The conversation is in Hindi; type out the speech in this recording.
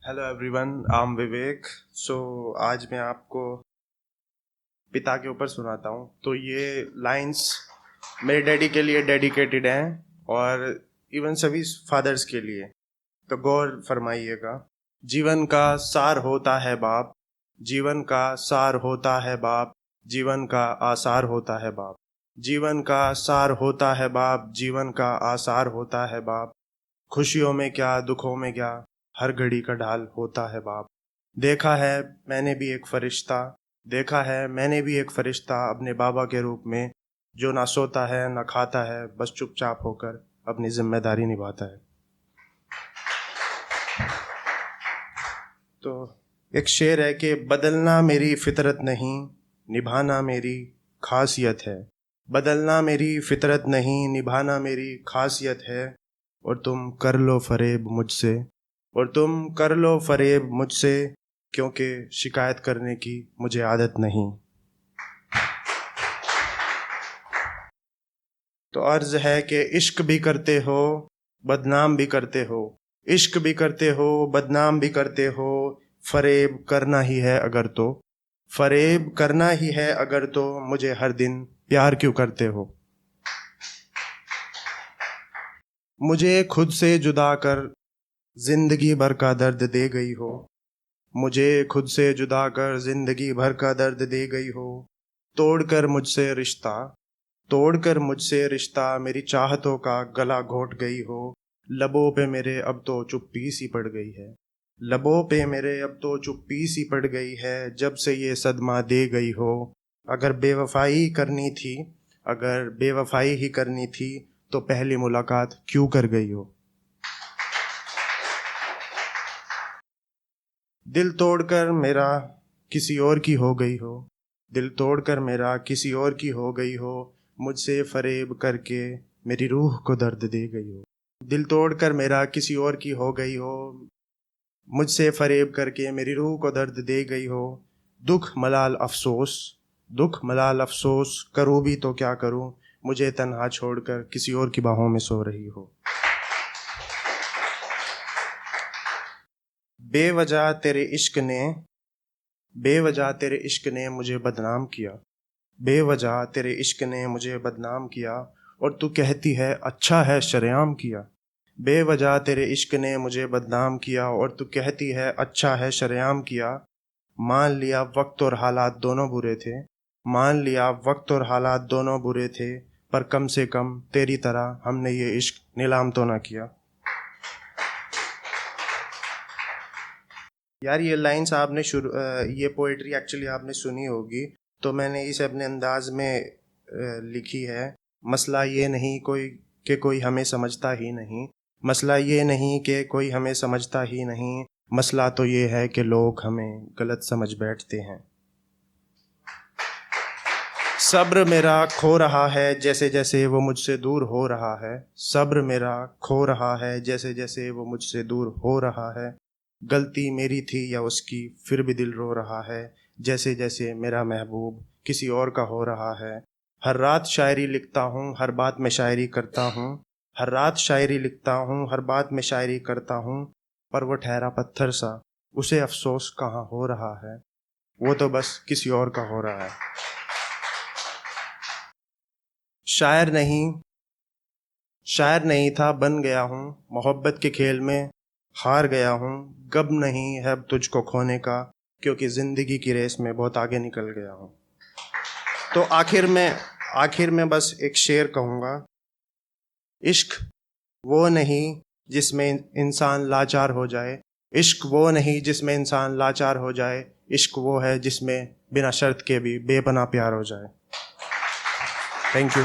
हेलो एवरीवन, आई एम विवेक। आज मैं आपको पिता के ऊपर सुनाता हूँ। तो ये लाइंस मेरे डैडी के लिए डेडिकेटेड हैं और इवन सभी फादर्स के लिए। तो गौर फरमाइएगा। जीवन का सार होता है बाप, जीवन का सार होता है बाप, जीवन का आसार होता है बाप, जीवन का सार होता है बाप, जीवन का आसार होता है बाप। खुशियों में क्या, दुखों में क्या, हर घड़ी का ढाल होता है बाप। देखा है मैंने भी एक फरिश्ता, देखा है मैंने भी एक फरिश्ता अपने बाबा के रूप में, जो ना सोता है ना खाता है, बस चुपचाप होकर अपनी जिम्मेदारी निभाता है। तो एक शेर है कि बदलना मेरी फितरत नहीं, निभाना मेरी खासियत है। बदलना मेरी फितरत नहीं, निभाना मेरी खासियत है। और तुम कर लो फरेब मुझसे, और तुम कर लो फरेब मुझसे, क्योंकि शिकायत करने की मुझे आदत नहीं। तो अर्ज है कि इश्क भी करते हो, बदनाम भी करते हो, इश्क भी करते हो, बदनाम भी करते हो। फरेब करना ही है अगर तो, फरेब करना ही है अगर तो, मुझे हर दिन प्यार क्यों करते हो। मुझे खुद से जुदा कर जिंदगी भर का दर्द दे गई हो, मुझे खुद से जुदा कर जिंदगी भर का दर्द दे गई हो। तोड़कर मुझसे रिश्ता, तोड़कर मुझसे रिश्ता, मेरी चाहतों का गला घोट गई हो। लबों पे मेरे अब तो चुप्पी सी पड़ गई है, लबों पे मेरे अब तो चुप्पी सी पड़ गई है, जब से ये सदमा दे गई हो। अगर बेवफाई करनी थी, अगर बेवफाई ही करनी थी, तो पहली मुलाकात क्यों कर गई हो। दिल तोड़कर मेरा किसी और की हो गई हो, दिल तोड़कर मेरा किसी और की हो गई हो, मुझसे फरेब करके मेरी रूह को दर्द दे गई हो। दिल तोड़कर मेरा किसी और की हो गई हो, मुझसे फरेब करके मेरी रूह को दर्द दे गई हो। दुख मलाल अफसोस, दुख मलाल अफसोस, करूँ भी तो क्या करूँ, मुझे तन्हा छोड़कर किसी और की बाहों में सो रही हो। बेवजह तेरे इश्क ने, बेवजह तेरे इश्क ने मुझे बदनाम किया, बेवजह तेरे इश्क ने मुझे बदनाम किया, और तू कहती है अच्छा है शरेआम किया। बेवजह तेरे इश्क ने मुझे बदनाम किया, और तू कहती है अच्छा है शरेआम किया। मान लिया वक्त और हालात दोनों बुरे थे, मान लिया वक्त और हालात दोनों बुरे थे, पर कम से कम तेरी तरह हमने ये इश्क नीलाम तो ना किया। यार ये लाइंस आपने ये पोइट्री एक्चुअली आपने सुनी होगी, तो मैंने इसे अपने अंदाज में लिखी है। मसला ये नहीं कोई कि कोई हमें समझता ही नहीं, मसला ये नहीं कि कोई हमें समझता ही नहीं, मसला तो ये है कि लोग हमें गलत समझ बैठते हैं। सब्र मेरा खो रहा है जैसे जैसे वो मुझसे दूर हो रहा है, सब्र मेरा खो रहा है जैसे जैसे वो मुझसे दूर हो रहा है। गलती मेरी थी या उसकी, फिर भी दिल रो रहा है, जैसे जैसे मेरा महबूब किसी और का हो रहा है। हर रात शायरी लिखता हूँ, हर बात में शायरी करता हूँ, हर रात शायरी लिखता हूँ, हर बात में शायरी करता हूँ, पर वो ठहरा पत्थर सा, उसे अफसोस कहाँ हो रहा है, वो तो बस किसी और का हो रहा है। शायर नहीं, शायर नहीं था बन गया हूँ, मोहब्बत के खेल में हार गया हूँ। गम नहीं है अब तुझको खोने का, क्योंकि ज़िंदगी की रेस में बहुत आगे निकल गया हूँ। तो आखिर में बस एक शेर कहूँगा। इश्क वो नहीं जिसमें इंसान लाचार हो जाए, इश्क वो नहीं जिसमें इंसान लाचार हो जाए, इश्क वो है जिसमें बिना शर्त के भी बेपनाह प्यार हो जाए। Thank you.